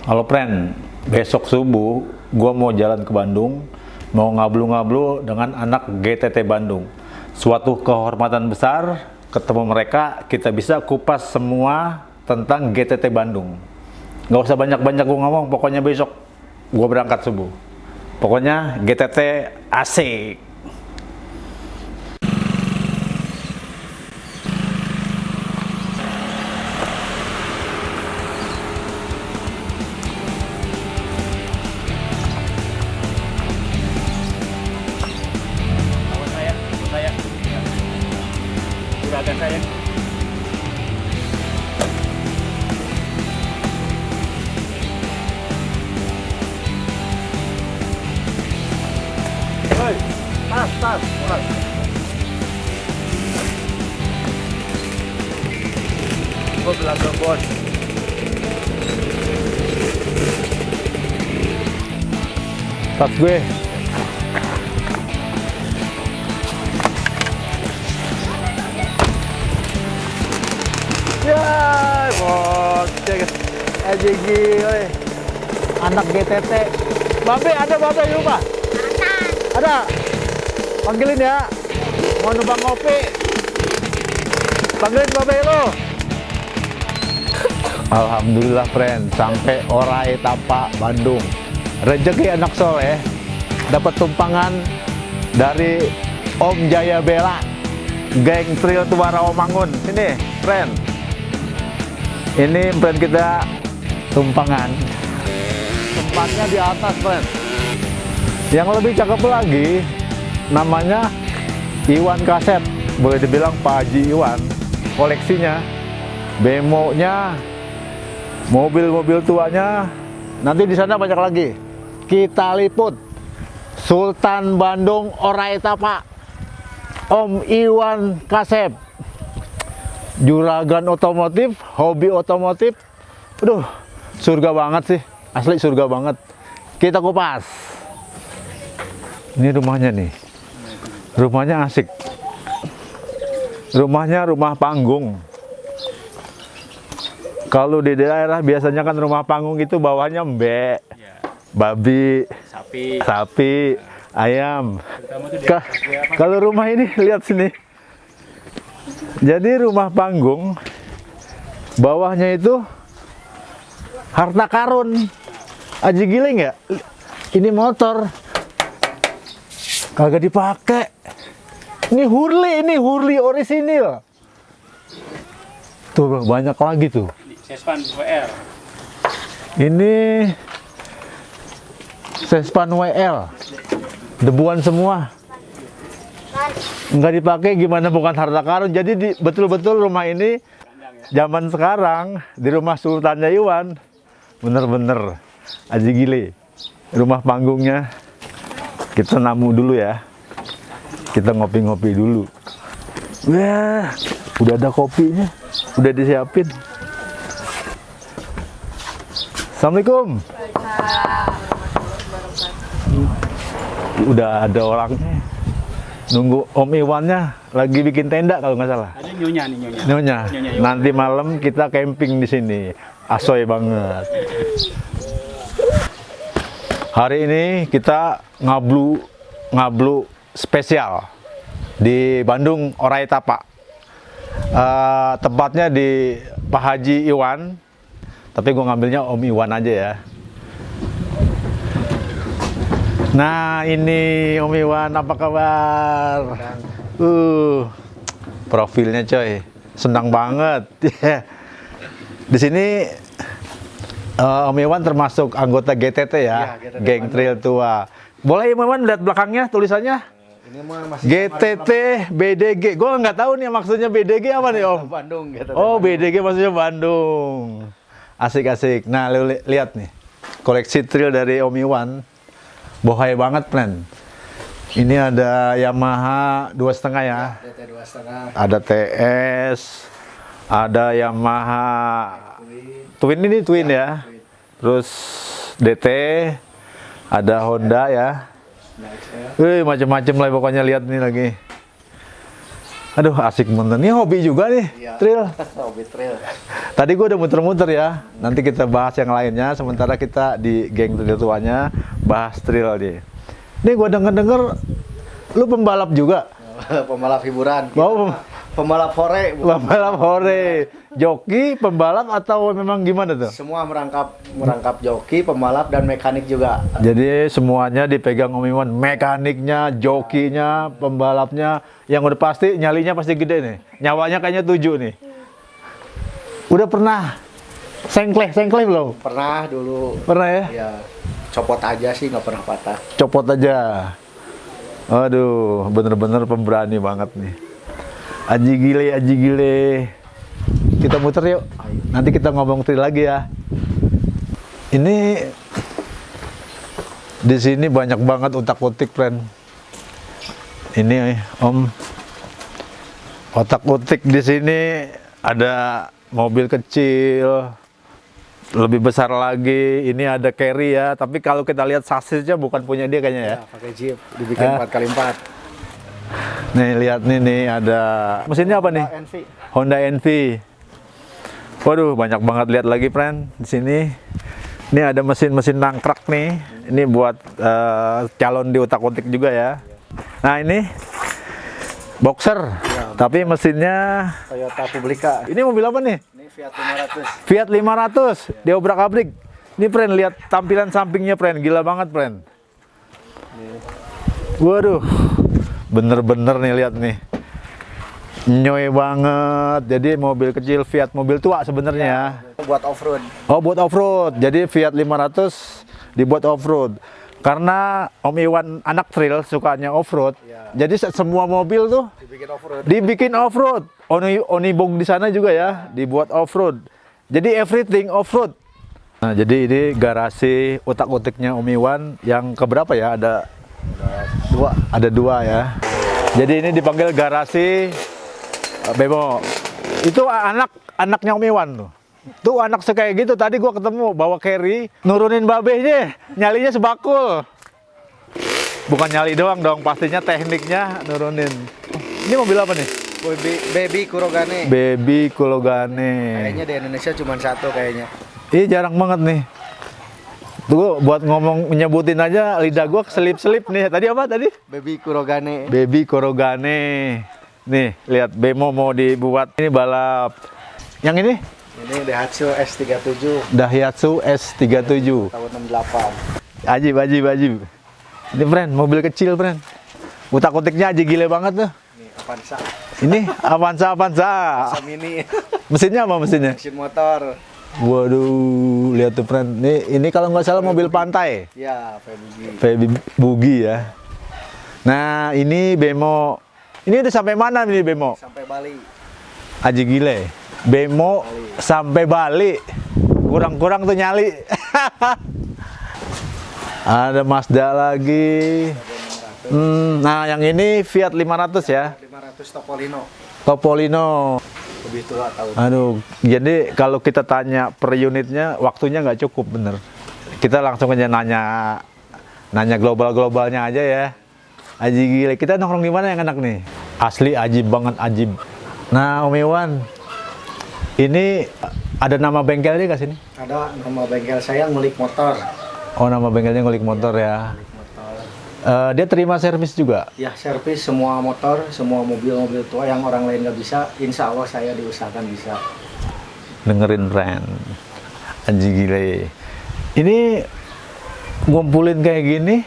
Halo friend, besok subuh gua mau jalan ke Bandung, mau ngablu-ngablu dengan anak GTT Bandung. Suatu kehormatan besar ketemu mereka, kita bisa kupas semua tentang GTT Bandung. Nggak usah banyak-banyak gua ngomong, pokoknya besok gua berangkat subuh. Pokoknya GTT asik. Juragan saya. Hoi, tas. Gue belakang bos. Tas gue. Ya, bos. Aja gile. Anak GTT. Babe, ada babe di rumah? Ada. Panggilin ya. Mau numpang ngopi. Panggilin babe lo. Alhamdulillah friend, sampai Orai Tapa Bandung. Rezeki anak soleh, dapat tumpangan dari Om Jaya Bela, geng Trio Tua Rawamangun. Sini friend, ini friend kita tumpangan. Tempatnya di atas friend. Yang lebih cakep lagi, namanya Iwan Kaset. Boleh dibilang Pak Haji Iwan. Koleksinya, bemonya, mobil-mobil tuanya. Nanti di sana banyak lagi. Kita liput Sultan Bandung Orai Tapa, Om Iwan Kasep, juragan otomotif, hobi otomotif. Aduh, surga banget sih, asli surga banget. Kita kupas. Ini rumahnya nih, rumahnya asik. Rumahnya rumah panggung. Kalau di daerah biasanya kan rumah panggung itu bawahnya mbek, babi, sapi, ayam. Kalau rumah ini lihat sini. Jadi rumah panggung bawahnya itu harta karun. Aji giling ya. Ini motor kagak dipakai. Ini Hurley orisinil. Tuh banyak lagi tuh. Sespan WL. Ini Sespan WL, debuan semua, nggak dipakai gimana bukan harta karun. Jadi betul-betul rumah ini zaman sekarang di rumah Sultannya Iwan, bener-bener aji gile. Rumah panggungnya kita namu dulu ya, kita ngopi-ngopi dulu. Wah, udah ada kopinya, udah disiapin. Assalamualaikum. Udah ada orangnya. Nunggu Om Iwannya lagi bikin tenda kalau nggak salah. Ada nyonya nih nyonya. Nyonya. Nyonya. Nanti malam kita camping di sini. Asoy banget. Hari ini kita ngablu spesial di Bandung Orai Tapa. Tempatnya di Pak Haji Iwan. Tapi gue ngambilnya Om Iwan aja ya. Nah ini Om Iwan, apa kabar? Profilnya coy, senang banget. Di sini Om Iwan termasuk anggota GTT ya, GTT geng Trail Tua. Boleh Om Iwan lihat belakangnya tulisannya? Ini mah masih GTT BDG. Gue nggak tahu nih maksudnya BDG apa nih Om? Bandung gitu. Oh BDG maksudnya Bandung. Asik-asik. Nah, lihat nih. Koleksi trail dari Om Iwan. Bohai banget, friend. Ini ada Yamaha 2,5 ya. DT 2,5. Ada TS, ada Yamaha Twin ini Twin ya. Terus DT, ada Honda ya. Macam-macam lah pokoknya, lihat nih lagi. Aduh, asik bener. Ini hobi juga nih, trail. Hobi trail. Tadi gue udah muter-muter ya. Nanti kita bahas yang lainnya. Sementara kita di geng trail tuanya bahas trail nih. Nih gue denger-denger lu pembalap juga. Pembalap hiburan. Mau Pembalap hore. pembalap hore, joki, pembalap atau memang gimana tuh? Semua merangkap joki, pembalap dan mekanik juga. Jadi semuanya dipegang Om Iwan, mekaniknya, jokinya, pembalapnya, yang udah pasti nyalinya pasti gede nih. Nyawanya kayaknya 7 nih. Udah pernah sengkleh belum? Pernah dulu. Pernah ya? Ya, copot aja sih, nggak pernah patah. Copot aja. Aduh, bener-bener pemberani banget nih. Aji gile. Kita muter yuk. Nanti kita ngomong trail lagi ya. Ini di sini banyak banget utak-utik, friend. Ini Om, otak-utik di sini ada mobil kecil, lebih besar lagi. Ini ada carry ya. Tapi kalau kita lihat sasisnya bukan punya dia kayaknya ya. Ya, pakai jeep, dibikin 4x4. Nih lihat nih ada mesinnya apa nih? Honda NV. Waduh, banyak banget lihat lagi, friend. Di sini. Ini ada mesin-mesin nangkrak nih. Ini buat calon di utak-utik juga ya. Nah, ini boxer. Ya, tapi mesinnya Toyota Publica. ini mobil apa nih? Ini Fiat 500. Fiat 500. Dia obrak-abrik. Ini, friend, lihat tampilan sampingnya, friend. Gila banget, friend. Waduh. Bener-bener nih, lihat nih. Nyoy banget. Jadi mobil kecil Fiat, mobil tua sebenarnya. Buat off-road. Oh, buat off-road. Jadi Fiat 500 dibuat off-road. Karena Om Iwan anak trail, sukanya off-road. Ya. Jadi semua mobil tuh Dibikin off-road. dibikin off-road. Onibong di sana juga ya, dibuat off-road. Jadi everything off-road. Nah, jadi ini garasi utak-utiknya Om Iwan yang keberapa ya? Ada dua ya. Jadi ini dipanggil garasi Bemo. Itu anaknya Om Iwan tuh. Tuh anak kayak gitu, tadi gua ketemu bawa carry, nurunin babehnya, nyalinya sebakul. Bukan nyali doang dong, pastinya tekniknya nurunin. Ini mobil apa nih? Baby Kurogane. Baby Kurogane. Kayaknya di Indonesia cuma satu kayaknya. Ini jarang banget nih. Tuh buat ngomong nyebutin aja lidah gua keselip-selip nih. Tadi apa tadi? Baby Kurogane. Baby Kurogane. Nih, lihat Bemo mau dibuat ini balap. Yang ini? Ini Daihatsu S37 Daihatsu S37. tahun 68. Ajib. Ini, friend, mobil kecil, friend. Utak-utiknya aja gile banget tuh. Ini Avanza. Ini Avanza. Avanza Mini. Mesinnya apa mesinnya? Mesin motor. Waduh, lihat tuh, friend. Ini kalau nggak salah mobil pantai. Ya, Febugi. Baby Boogie ya. Nah, ini Bemo. Ini udah sampai mana nih Bemo? Sampai Bali. Aji gile. Bemo sampai Bali. Kurang-kurang tuh nyali. Ada Mazda lagi. Nah, yang ini Fiat 500 ya. 500 Topolino. Topolino. Lebih tua tahun. Aduh, jadi kalau kita tanya per unitnya, waktunya nggak cukup, bener. Kita langsung aja nanya global-globalnya aja ya. Aji gile. Kita nongkrong di mana yang enak nih? Asli ajib banget, ajib. Nah, Om Iwan, ini ada nama bengkelnya nggak sini? Ada nama bengkel saya Ngulik Motor. Oh, nama bengkelnya Ngulik Motor ya. Dia terima servis juga? Ya, servis semua motor, semua mobil-mobil tua yang orang lain nggak bisa, insya Allah saya diusahakan bisa. Dengerin, friend. Aji gile. Ini ngumpulin kayak gini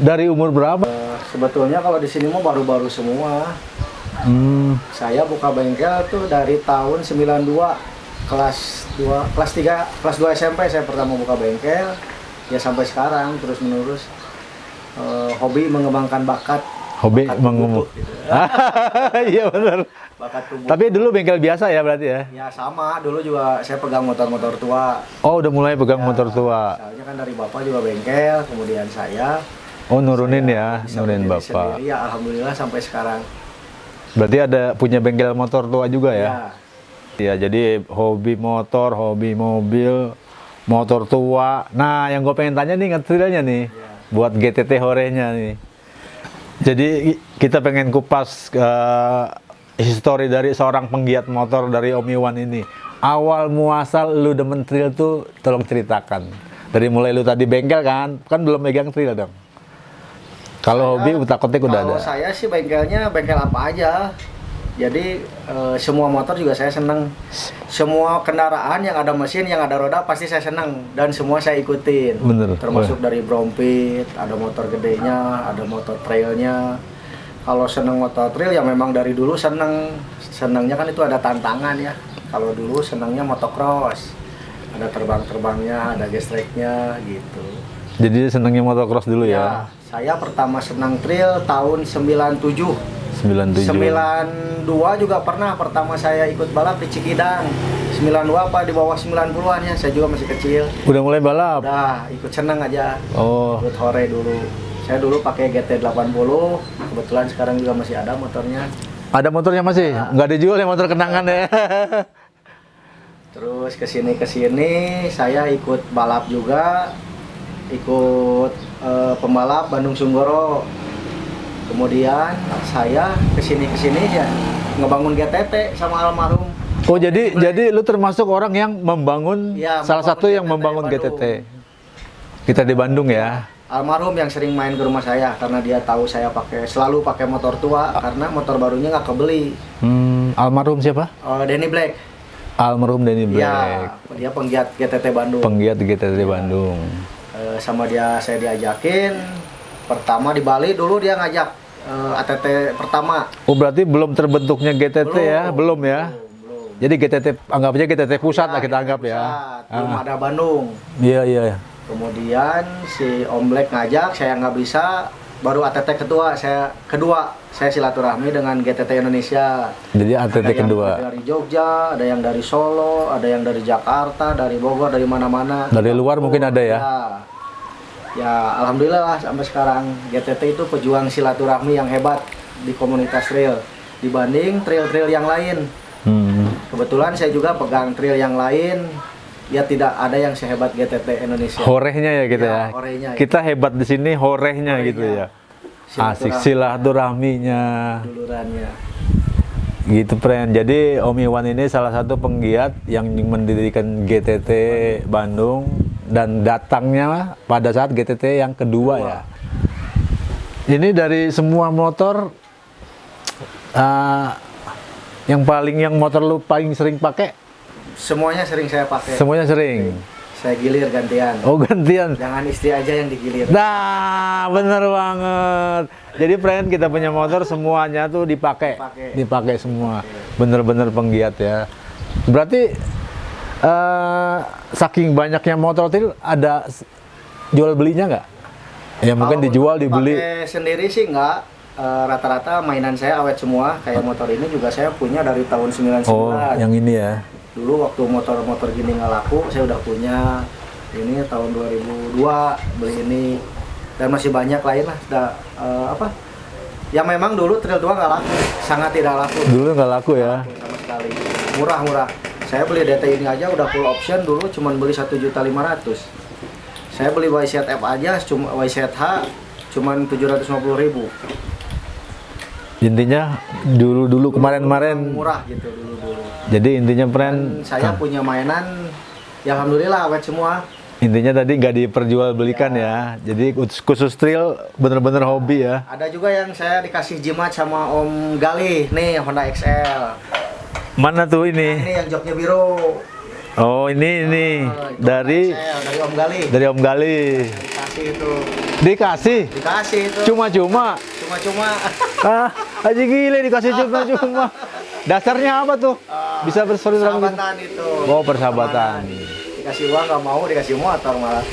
dari umur berapa? Sebetulnya kalau di sini mah baru-baru semua. Saya buka bengkel tuh dari tahun 92, kelas 2 SMP saya pertama buka bengkel. Ya sampai sekarang terus menerus hobi mengembangkan bakat. Hobi bakat mengumum. tubuh, gitu. Iya benar. Bakat tubuh. Tapi dulu bengkel biasa ya berarti ya? Ya sama, dulu juga saya pegang motor-motor tua. Oh, udah mulai pegang Ya, motor tua. Soalnya kan dari bapak juga bengkel, kemudian saya. Oh, nurunin Saya ya, bisa nurunin berdiri bapak. sendiri, ya alhamdulillah sampai sekarang. Berarti ada punya bengkel motor tua juga ya? Ya. Iya, jadi hobi motor, hobi mobil, motor tua. Nah, yang gue pengen tanya nih ngetrailnya nih, buat GTT Hore-nya nih. Jadi kita pengen kupas history dari seorang penggiat motor dari Om Iwan ini. Awal muasal lu demen trail tuh tolong ceritakan. Dari mulai lu tadi bengkel kan belum megang trail dong. Kalau hobi utak-atik udah ada. Kalau saya sih bengkelnya bengkel apa aja. Jadi semua motor juga saya seneng. Semua kendaraan yang ada mesin, yang ada roda pasti saya seneng dan semua saya ikutin. Bener. Termasuk dari Brompit, ada motor gedenya, ada motor trailnya. Kalau seneng motor trail ya memang dari dulu seneng. Senengnya kan itu ada tantangan ya. Kalau dulu senengnya motocross. Ada terbang-terbangnya, ada gestriknya gitu. Jadi senengnya motocross dulu ya. Saya pertama senang trail tahun 97. 97. 92 juga pernah pertama saya ikut balap di Cikidang. 92 apa di bawah 90-an ya, saya juga masih kecil. Udah mulai balap? Udah, ikut senang aja. Oh. Ikut hore dulu. Saya dulu pakai GT80, kebetulan sekarang juga masih ada motornya. Ada motornya masih? Nggak dijual ya motor kenangan ya? Terus kesini saya ikut balap juga, ikut pembalap Bandung Sunggoro. Kemudian saya kesini ya ngebangun GTT sama almarhum. Oh jadi lu termasuk orang yang membangun Ya, salah satu yang membangun Bandung. GTT. Kita di Bandung ya. Almarhum yang sering main ke rumah saya karena dia tahu saya selalu pakai motor tua karena motor barunya nggak kebeli. Almarhum siapa? Denny Black. Almarhum Denny Black. Ya, dia penggiat GTT Bandung. Penggiat GTT Bandung. Sama dia saya diajakin. Pertama di Bali dulu dia ngajak ATT pertama. Oh berarti belum terbentuknya GTT ya? Belum ya? Belum. Jadi GTT anggap aja GTT pusat lah kita anggap ya. Belum ada Bandung. Iya. Kemudian si Om Black ngajak, saya nggak bisa. Baru ATT kedua saya silaturahmi dengan GTT Indonesia. Jadi ATT Ada kedua. yang dari Jogja, ada yang dari Solo, ada yang dari Jakarta, dari Bogor, dari mana-mana. Dari luar mungkin ada ya? Ya, alhamdulillah lah sampai sekarang GTT itu pejuang silaturahmi yang hebat di komunitas trail dibanding trail-trail yang lain. Kebetulan saya juga pegang trail yang lain. Ya tidak ada yang sehebat GTT Indonesia. Horehnya ya kita ya. Horehnya, kita hebat di sini horehnya gitu ya. Asik silaturahminya. Dulurannya. Gitu friend. Jadi Om Iwan ini salah satu penggiat yang mendirikan GTT Bandung dan datangnya pada saat GTT yang kedua ya. Ini dari semua motor yang motor lu paling sering pakai? Semuanya sering saya pakai. Semuanya sering. Saya gilir gantian. Oh gantian. Jangan istri aja yang digilir. Nah, bener banget. Jadi friend kita punya motor semuanya tuh dipakai semua. Bener-bener penggiat ya. Berarti saking banyaknya motor itu ada jual belinya nggak? Ya mungkin dijual dibeli. Pakai sendiri sih nggak. Rata-rata mainan saya awet semua. Kayak motor ini juga saya punya dari tahun 99. Oh, yang ini ya. Dulu waktu motor-motor gini nggak laku, saya udah punya. Ini tahun 2002 beli ini dan masih banyak lain lah. Yang memang dulu trail tua nggak laku, sangat tidak laku. Dulu nggak laku ya? Sama sekali. Murah. Saya beli DT ini aja udah full option dulu, cuman beli 1.500.000. Saya beli YZF aja, YZH cuman 750.000. Intinya dulu kemarin-kemarin murah gitu dulu. Jadi intinya friend, saya punya mainan, ya alhamdulillah awet semua. Intinya tadi nggak diperjualbelikan ya. Jadi khusus trail bener-bener hobi ya. Ada juga yang saya dikasih jimat sama Om Gali, nih Honda XL. Mana tuh ini? Ini yang joknya biru. Oh ini dari Om Gali. Dari Om Gali. Dikasih itu. Dikasih itu. Cuma-cuma. Haji gile dikasih cuma-cuma. Dasarnya apa tuh? Bisa bersaudara persahabatan itu. Oh, persahabatan. Dikasih uang nggak mau, dikasih motor malah.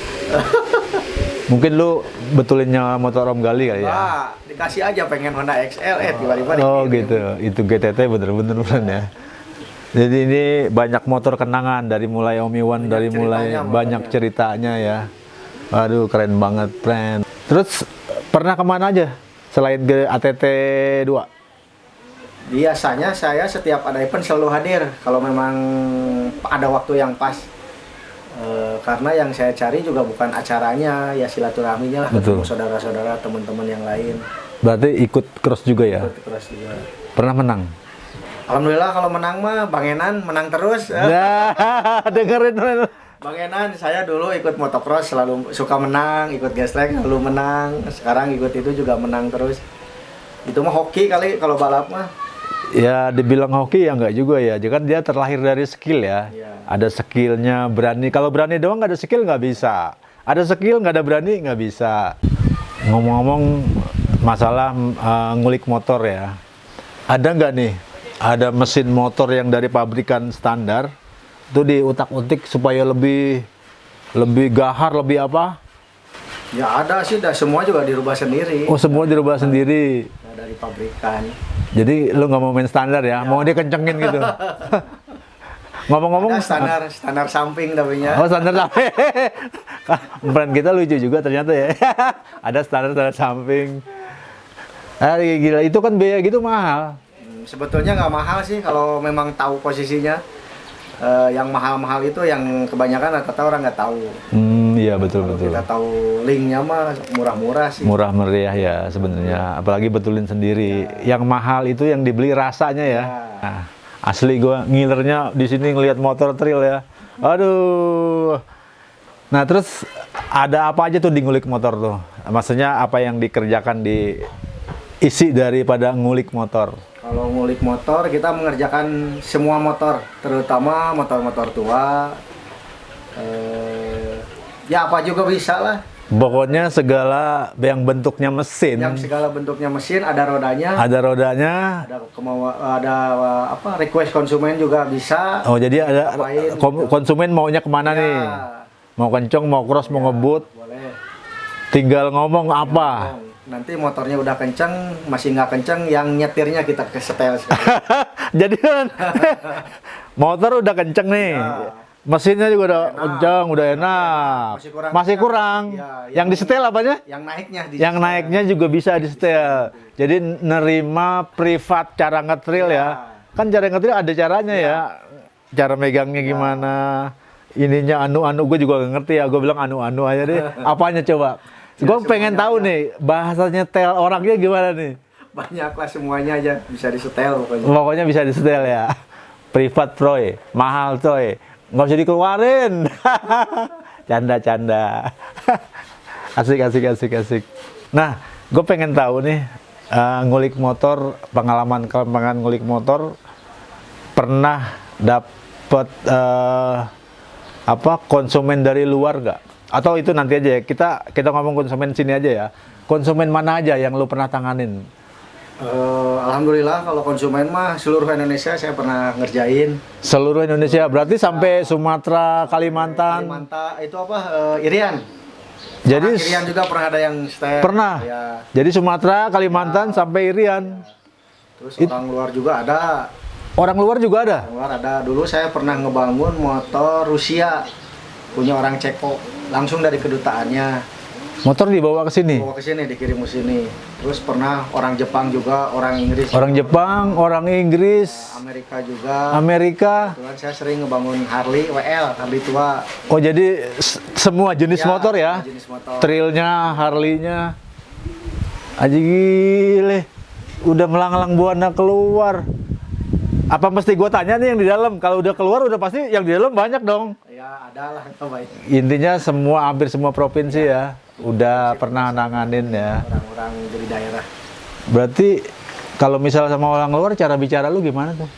Mungkin lu betulinnya motor Om Gali kali ya? Nah, dikasih aja pengen Honda XL, tiba-tiba oh gitu. Itu GTT bener-bener ya. Jadi ini banyak motor kenangan dari mulai Om Iwan, dari mulai banyak ceritanya ya. Aduh keren banget friend. Terus pernah kemana aja selain ke ATT 2? Biasanya saya setiap ada event selalu hadir kalau memang ada waktu yang pas. Karena yang saya cari juga bukan acaranya, ya silaturahminya lah, ketemu saudara-saudara, teman-teman yang lain. Berarti ikut cross juga ya? Ikut cross juga. Pernah menang? Alhamdulillah kalau menang mah Bang Enan menang terus. Ya, dengerin. Bang Enan, saya dulu ikut motocross selalu suka menang, ikut gestrek selalu menang. Sekarang ikut itu juga menang terus. Itu mah hoki kali kalau balap mah. Ya dibilang hoki ya enggak juga ya. Jadi kan dia terlahir dari skill ya. Iya. Ada skillnya, berani. Kalau berani doang nggak ada skill nggak bisa. Ada skill nggak ada berani nggak bisa. Ngomong-ngomong masalah ngulik motor ya. Ada nggak nih? Ada mesin motor yang dari pabrikan standar itu diutak-utik supaya lebih gahar, lebih apa? Ya ada sih, semua juga dirubah sendiri. Oh semua dirubah sendiri. Ya, dari pabrikan. Jadi lu nggak mau main standar ya? Mau dia kencengin gitu. Ngomong-ngomong Ada standar samping tapi nya. Oh standar samping. Brand kita lucu juga ternyata ya. Ada standar samping. Gila itu kan biaya gitu mahal. Sebetulnya nggak mahal sih kalau memang tahu posisinya. Yang mahal-mahal itu yang kebanyakan rata-rata orang nggak tahu. Iya betul. Kita tahu linknya mah murah-murah sih. Murah meriah ya sebenarnya. Apalagi betulin sendiri. Yang mahal itu yang dibeli rasanya ya. Nah, asli gua ngilernya di sini ngelihat motor trail ya. Aduh. Nah terus ada apa aja tuh di ngulik motor tuh? Maksudnya apa yang dikerjakan di isi daripada ngulik motor? Kalau ngulik motor, kita mengerjakan semua motor, terutama motor-motor tua. Ya apa juga bisa lah. Pokoknya segala yang bentuknya mesin. Yang segala bentuknya mesin, ada rodanya. Ada rodanya. Ada apa? Request konsumen juga bisa. Oh jadi ada Apain, gitu. konsumen maunya kemana Ya. nih? Mau kenceng, mau cross, mau ngebut. Boleh. Tinggal ngomong apa. Nanti motornya udah kenceng, masih nggak kenceng, yang nyetirnya kita ke setel sekali. Jadi kan motor udah kenceng nih. Ya. Mesinnya juga udah Enak. kenceng, udah enak. Masih kurang. Ya, Ya, yang disetel apanya? Yang naiknya Yang naiknya juga bisa disetel. Jadi nerima privat cara ngetril ya. Kan cara ngetril ada caranya ya. Cara megangnya gimana. Ininya anu-anu gue juga gak ngerti ya. Gue bilang anu-anu aja deh. Apanya coba? Gue pengen tahu nih bahasanya tel orangnya gimana nih. Banyak lah semuanya aja bisa disetel pokoknya. Pokoknya bisa disetel ya. Privat proy, mahal coy. Nggak usah dikeluarin. Canda-canda. Asik. Nah, gue pengen tahu nih ngulik motor, pengalaman ngulik motor pernah dapet konsumen dari luar nggak? Atau itu nanti aja ya, kita ngomong konsumen sini aja ya. Konsumen mana aja yang lu pernah tanganin? Alhamdulillah kalau konsumen mah seluruh Indonesia saya pernah ngerjain. Seluruh Indonesia, berarti sampai Sumatera, Kalimantan. Itu apa? Irian. Jadi Irian juga pernah ada yang setel. pernah. Ya. Jadi Sumatera, Kalimantan sampai Irian. Terus orang luar juga ada. Orang luar juga ada. Orang luar ada. Dulu saya pernah ngebangun motor Rusia. Punya orang Ceko. Langsung dari kedutaannya. Motor dibawa ke sini. Bawa ke sini, dikirim ke sini. Terus pernah orang Jepang juga, orang Inggris. Orang Jepang, orang Inggris, Amerika juga. Amerika. Kebetulan saya sering ngebangun Harley Harley tua. Oh jadi semua jenis motor ya? Jenis motor. Trailnya, Harley-nya. Aji gile. Udah melang-lang buana keluar. Apa mesti gue tanya nih yang di dalam? Kalau udah keluar udah pasti yang di dalam banyak dong. Ya ada lah, baik. Intinya hampir semua provinsi ya. Udah pernah nanganin ya. Orang-orang dari daerah. Berarti kalau misal sama orang luar cara bicara lu gimana tuh?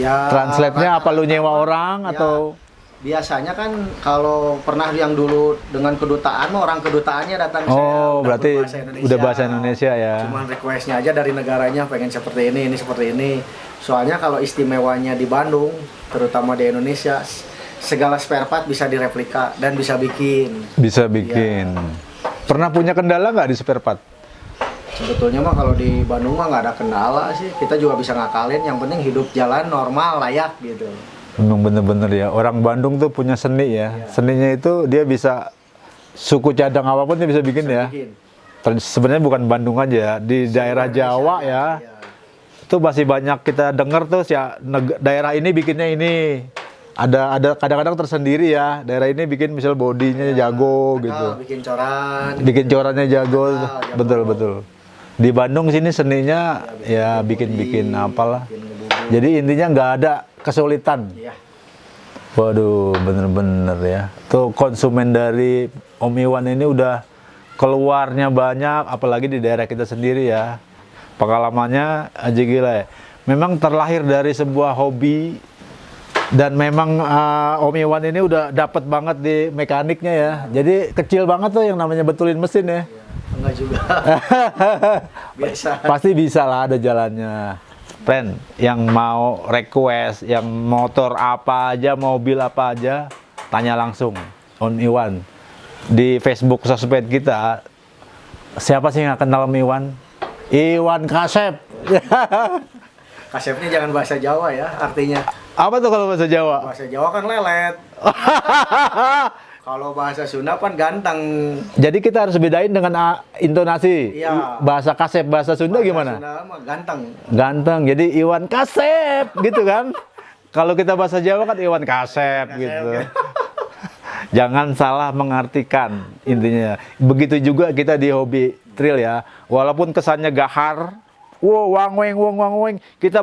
Ya. Translate-nya apa lu nyewa orang ya, atau? Biasanya kan kalau pernah yang dulu dengan kedutaan, orang kedutaannya datang Oh, berarti udah bahasa Indonesia ya. Cuman requestnya aja dari negaranya pengen seperti ini seperti ini. Soalnya kalau istimewanya di Bandung, terutama di Indonesia, segala spare part bisa direplika dan bisa bikin. Bisa bikin. Pernah punya kendala nggak di spare part? Sebetulnya mah kalau di Bandung mah nggak ada kendala sih. Kita juga bisa ngakalin. Yang penting hidup jalan normal, layak gitu. Memang bener-bener ya. Orang Bandung tuh punya seni ya. Seninya itu dia bisa suku cadang apapun dia bisa bikin ya. Sebenarnya bukan Bandung aja, di daerah Jawa ya. Itu masih banyak kita dengar tuh ya, daerah ini bikinnya ini. Ada kadang-kadang tersendiri ya. Daerah ini bikin misal bodinya jago gitu. Bikin corannya jago. Betul. Di Bandung sini seninya ya bikin apalah. Jadi intinya nggak ada kesulitan. Iya. Waduh, bener-bener ya. Tuh konsumen dari Om Iwan ini udah keluarnya banyak, apalagi di daerah kita sendiri ya. Pengalamannya aja gila ya. Memang terlahir dari sebuah hobi dan memang Om Iwan ini udah dapet banget di mekaniknya ya. Jadi kecil banget tuh yang namanya betulin mesin ya. Enggak juga. Biasa. Pasti bisa lah ada jalannya. Friend, yang mau request, yang motor apa aja, mobil apa aja, tanya langsung Om Iwan. Di Facebook sosmed kita, siapa sih yang nggak kenal Om Iwan? Iwan Kasep. Kasepnya jangan bahasa Jawa ya, artinya. Apa tuh kalau bahasa Jawa? Bahasa Jawa kan lelet. Kalau bahasa Sunda kan ganteng. Jadi kita harus bedain dengan intonasi. Iya. Bahasa Kasep, bahasa Sunda gimana? Sunda mah ganteng. Ganteng. Jadi Iwan Kasep gitu kan. Kalau kita bahasa Jawa kan Iwan Kasep gitu. Jangan salah mengartikan intinya. Begitu juga kita di hobi trail ya. Walaupun kesannya gahar, wang weng, kita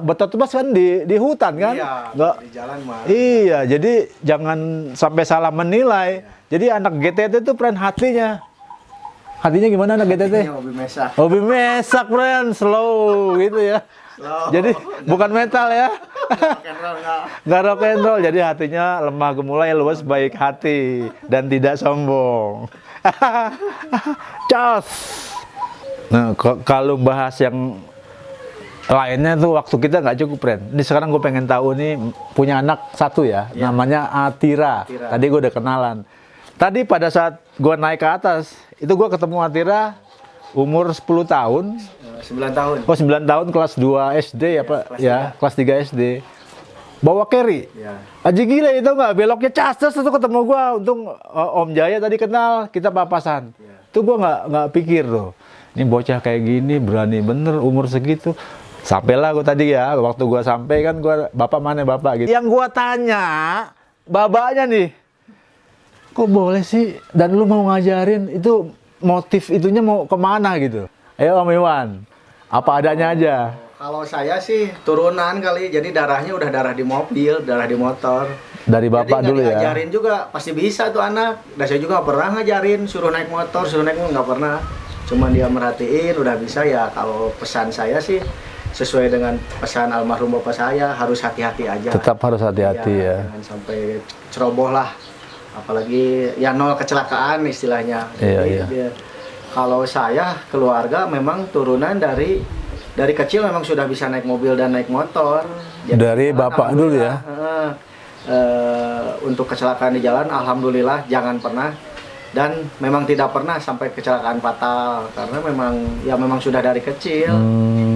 betot kan di hutan kan? Iya, Nggak, di jalan mah. iya, jadi jangan sampai salah menilai. Jadi anak GTT itu friend hatinya. Hatinya gimana anak GTT? Ini hobi mesak. Hobi mesak friend, slow gitu ya. Slow. Jadi bukan metal ya. Rock and roll enggak. Nggak rock and roll, jadi hatinya lemah gemulai, luas, baik hati, dan tidak sombong. Cos. Nah, kalau bahas yang lainnya tuh waktu kita nggak cukup, friend. Ini sekarang gue pengen tahu nih, punya anak satu ya, namanya Atira. Atira. Tadi gue udah kenalan. Tadi pada saat gue naik ke atas, itu gue ketemu Atira umur 10 tahun. 9 tahun. Oh 9 tahun kelas 2 SD ya Pak? kelas Ya, kelas 3 SD. Bawa carry. Ya. Aji gila itu nggak, beloknya cas itu ketemu gua. Untung Om Jaya tadi kenal, kita papasan. Itu gua nggak pikir tuh. Ini bocah kayak gini berani bener umur segitu. Sampailah gua tadi ya, waktu gua sampai kan gua, bapak mana bapak gitu. Yang gua tanya, babanya nih, kok boleh sih? Dan lu mau ngajarin itu motif itunya mau kemana gitu? Ayo Om Iwan, apa adanya aja. Kalau saya sih turunan kali, jadi darahnya udah darah di mobil, darah di motor. Dari bapak jadi dulu ya. ngajarin juga, pasti bisa tuh anak. Dan saya juga nggak pernah ngajarin, suruh naik motor, suruh naik motor nggak pernah. Cuman dia merhatiin, udah bisa ya. Kalau pesan saya sih sesuai dengan pesan almarhum bapak saya, harus hati-hati aja. Tetap harus hati-hati ya. Jangan sampai ceroboh lah. Apalagi ya nol kecelakaan istilahnya. Iya, Jadi iya. kalau saya keluarga memang turunan dari kecil memang sudah bisa naik mobil dan naik motor. Dari bapak dulu ya? Untuk kecelakaan di jalan, alhamdulillah jangan pernah. Dan memang tidak pernah sampai kecelakaan fatal. Karena memang sudah dari kecil.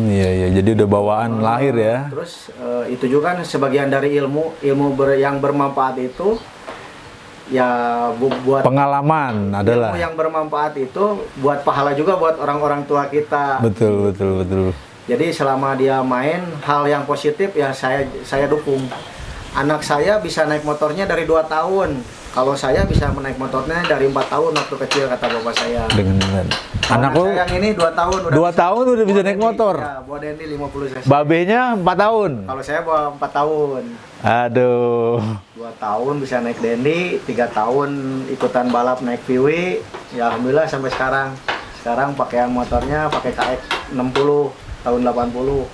Iya, jadi udah bawaan lahir ya. Terus itu juga kan sebagian dari ilmu yang bermanfaat itu ya buat Pengalaman adalah. ilmu yang bermanfaat itu buat pahala juga buat orang-orang tua kita. Betul. Jadi selama dia main hal yang positif ya saya dukung. Anak saya bisa naik motornya dari 2 tahun. Kalau saya bisa menaik motornya dari 4 tahun waktu kecil, kata bapak saya. Dengan Anak anakku saya yang ini 2 tahun 2 tahun udah bisa naik motor. Ya, bawa Dendi 50 cc. Babenya 4 tahun. Kalau saya bawa 4 tahun. Aduh. 2 tahun bisa naik Dendi, 3 tahun ikutan balap naik Viwi. Ya alhamdulillah sampai sekarang. Sekarang pakaian motornya pakai KX 60 tahun 80.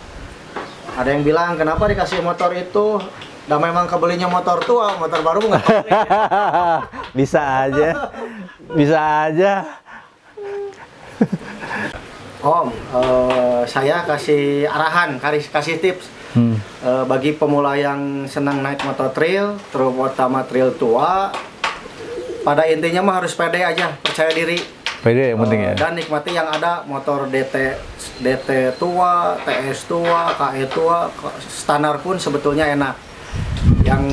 Ada yang bilang kenapa dikasih motor itu? Dan memang kebelinya motor tua, motor baru nggak pakai. Bisa aja. Bisa aja. Om, saya kasih arahan, kasih tips bagi pemula yang senang naik motor trail, terutama trail tua. Pada intinya mah harus pede aja, percaya diri. Pede yang penting ya. Dan nikmati yang ada, motor DT tua, TS tua, KE tua, standar pun sebetulnya enak. Yang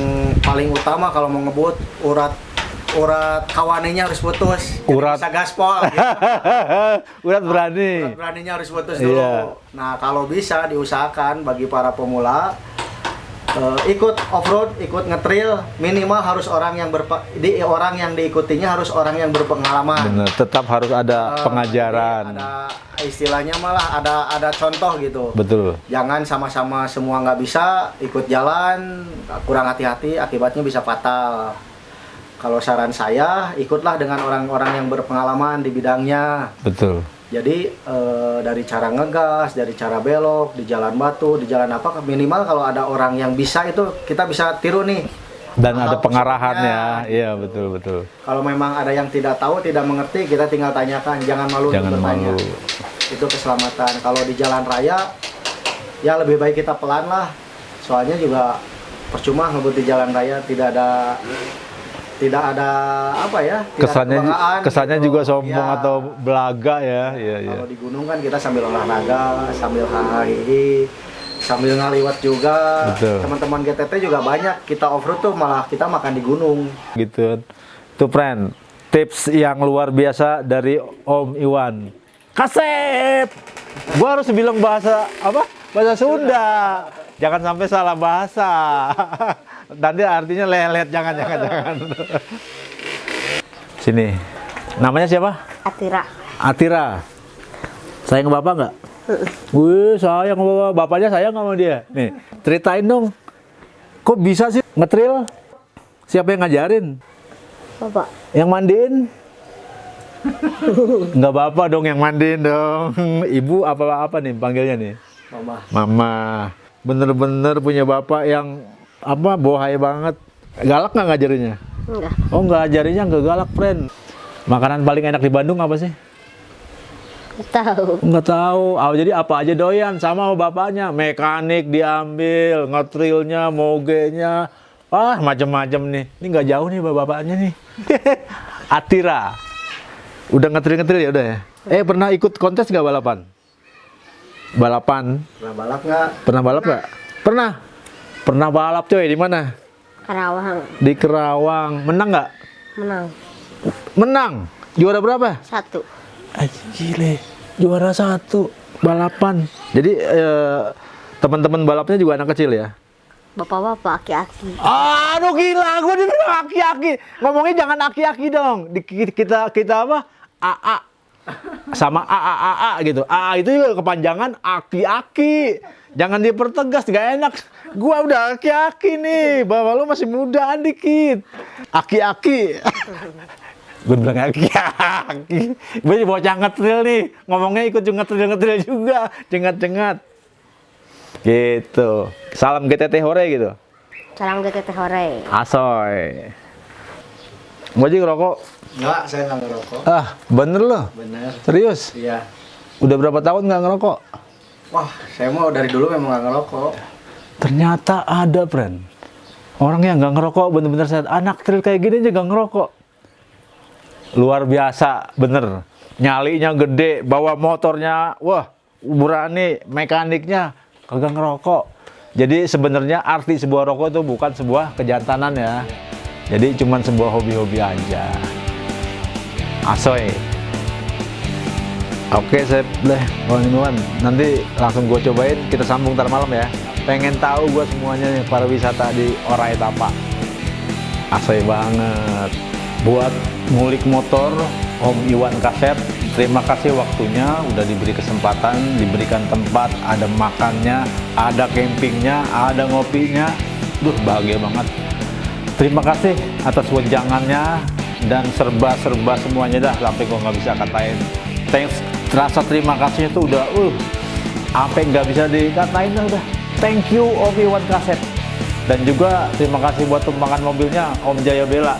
paling utama kalau mau ngebut, urat kawannya harus putus. Jadi Urat. bisa gaspol. Gitu. Urat berani. Urat beraninya harus putus dulu. Iya. Nah kalau bisa diusahakan bagi para pemula, ikut off-road, ikut ngetrail, minimal harus orang yang orang yang diikutinya harus orang yang berpengalaman. Bener, tetap harus ada pengajaran. Ada istilahnya malah ada contoh gitu. Betul. Jangan sama-sama semua nggak bisa ikut jalan, kurang hati-hati, akibatnya bisa fatal. Kalau saran saya, ikutlah dengan orang-orang yang berpengalaman di bidangnya. Betul. Jadi dari cara ngegas, dari cara belok, di jalan batu, di jalan apa, minimal kalau ada orang yang bisa itu kita bisa tiru nih. Dan ada pengarahannya, iya betul. Kalau memang ada yang tidak tahu, tidak mengerti, kita tinggal tanyakan, jangan malu untuk bertanya. Malu. Itu keselamatan. Kalau di jalan raya, ya lebih baik kita pelan lah. Soalnya juga percuma ngebut di jalan raya, tidak ada apa ya, tidak kesannya gitu. juga sombong Ya. atau belaga ya. Kalau di gunung kan kita sambil olahraga, sambil hahaha, sambil ngaliwat juga. Betul. Teman-teman GTT juga banyak, kita off-road tuh malah kita makan di gunung. Gitu. Tuh friend, tips yang luar biasa dari Om Iwan. Kasep! Gua harus bilang bahasa apa? Bahasa Sunda. Jangan sampai salah bahasa. Nanti artinya lelet, jangan. Sini. Namanya siapa? Atira. Sayang bapak nggak? Wih, sayang bapak. Bapaknya sayang sama dia. Nih, ceritain dong. Kok bisa sih ngetril? Siapa yang ngajarin? Bapak. Yang mandiin? Nggak bapak dong yang mandiin dong. Ibu apa nih panggilnya nih? Mama. Bener-bener punya bapak yang bohai banget. Galak nggak ngajarinnya? Enggak. Oh, nggak ngajarinnya nggak galak, friend. Makanan paling enak di Bandung apa sih? Tahu. Nggak tahu. Jadi apa aja doyan sama bapaknya. Mekanik diambil, ngetrilnya, mogenya, macem-macem nih. Ini nggak jauh nih bapaknya nih. Atira. Udah ngetril ya udah ya. Pernah ikut kontes nggak balapan? Pernah balap nggak? Pernah balap nggak? Pernah balap coy, di mana? Karawang. Di Kerawang. Menang nggak? Menang. Juara berapa? 1. Gile, juara 1 balapan. Jadi teman-teman balapnya juga anak kecil ya? Bapak-bapak, aki-aki. Aduh gila, gue dibilang aki-aki. Ngomongnya jangan aki-aki dong. Kita apa? AA. Sama AAAA gitu. AA itu juga kepanjangan aki-aki. Jangan dipertegas, gak enak. Gua udah aki-aki nih. Bapak lu masih mudaan dikit. Aki-aki. Gue bilang aki-aki. Gue bocah ngetril nih. Ngomongnya ikut ngetril juga. Cengat-cengat. Gitu. Salam GTT Hore gitu. Salam GTT Hore. Asoy. Mau aja ngerokok? Enggak, saya nggak ngerokok. Bener loh? Bener. Serius? Iya. Udah berapa tahun nggak ngerokok? Wah, saya mau dari dulu memang nggak ngerokok. Ternyata ada, friend. Orang yang nggak ngerokok bener-bener saya anak trail kayak gini aja nggak ngerokok. Luar biasa, bener. Nyalinya gede, bawa motornya, wah, berani, mekaniknya kagak ngerokok. Jadi sebenarnya arti sebuah rokok itu bukan sebuah kejantanan ya. Jadi cuman sebuah hobi-hobi aja. Asoy. Oke, saya nanti langsung gue cobain, kita sambung ntar malam ya. Pengen tahu gue semuanya nih pariwisata di Orai Tapa. Asoy banget. Buat ngulik motor, Om Iwan Kasep, terima kasih waktunya, udah diberi kesempatan, diberikan tempat, ada makannya, ada campingnya, ada ngopinya. Duh, bahagia banget. Terima kasih atas wejangannya dan serba-serba semuanya dah, sampai gue nggak bisa katain. Thanks, rasa terima kasihnya tuh udah, sampai nggak bisa dikatain dah udah. Thank you Om Iwan Kasep. Dan juga terima kasih buat tumpangan mobilnya Om Jaya Bela.